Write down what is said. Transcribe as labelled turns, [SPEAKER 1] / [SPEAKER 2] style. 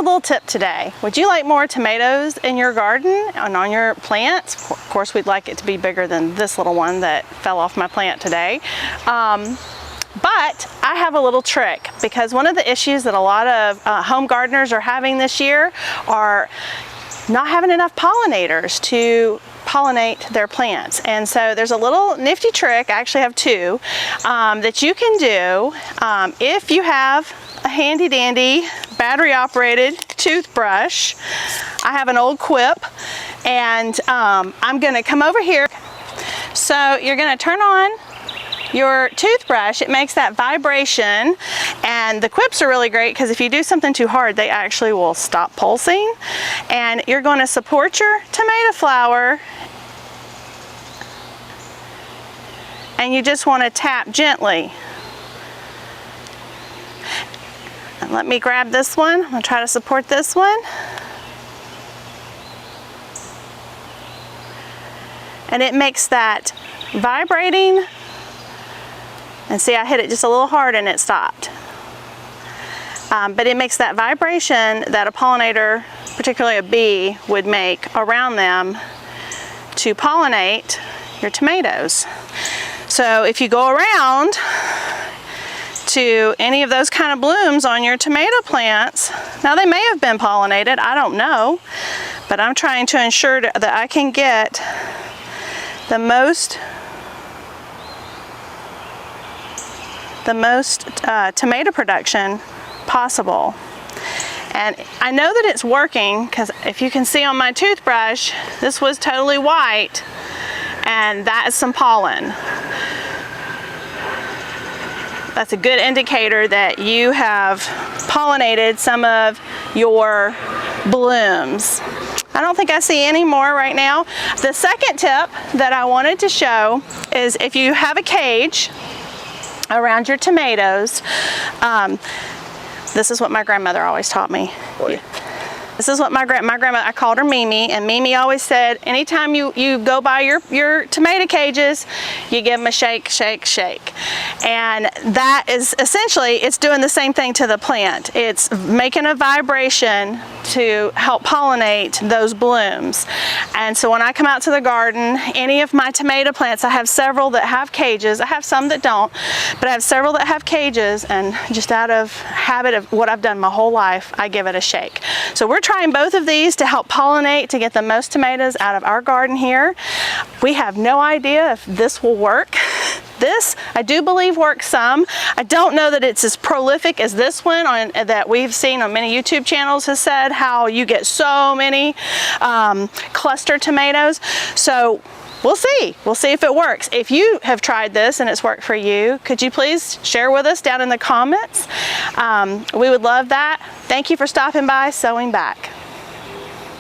[SPEAKER 1] a little tip today. Would you like more tomatoes in your garden and on your plants? Of course, we'd like it to be bigger than this little one that fell off my plant today. But I have a little trick, because one of the issues that a lot of home gardeners are having this year are not having enough pollinators to pollinate their plants. And so there's a little nifty trick, I actually have two, that you can do if you have a handy dandy battery operated toothbrush. I have an old Quip, and I'm gonna come over here. So you're gonna turn on your toothbrush. It makes that vibration, and the Quips are really great because if you do something too hard, they actually will stop pulsing. And you're going to support your tomato flower, and you just want to tap gently. And let me grab this one. I'm going to try to support this one. And it makes that vibrating. And see, I hit it just a little hard and it stopped. But it makes that vibration that a pollinator, particularly a bee, would make around them to pollinate your tomatoes. So if you go around to any of those kind of blooms on your tomato plants, now they may have been pollinated, I don't know, but I'm trying to ensure that I can get the most tomato production possible. And I know that it's working, because if you can see on my toothbrush, this was totally white, and that is some pollen. That's a good indicator that you have pollinated some of your blooms. I don't think I see any more right now. The second tip that I wanted to show is if you have a cage around your tomatoes, this is what my grandmother always taught me. Boy. This is what my grandma, I called her Mimi, and Mimi always said, anytime you go by your tomato cages, you give them a shake, shake, shake. And that is essentially, it's doing the same thing to the plant. It's making a vibration to help pollinate those blooms. And so when I come out to the garden, any of my tomato plants, I have several that have cages. I have some that don't, but I have several that have cages, and just out of habit of what I've done my whole life, I give it a shake. So we're trying both of these to help pollinate, to get the most tomatoes out of our garden here. We have no idea if this will work. This, I do believe, works some. I don't know that it's as prolific as this one that we've seen on many YouTube channels has said, how you get so many cluster tomatoes. So we'll see. We'll see if it works. If you have tried this and it's worked for you, could you please share with us down in the comments? We would love that. Thank you for stopping by Sowing Back.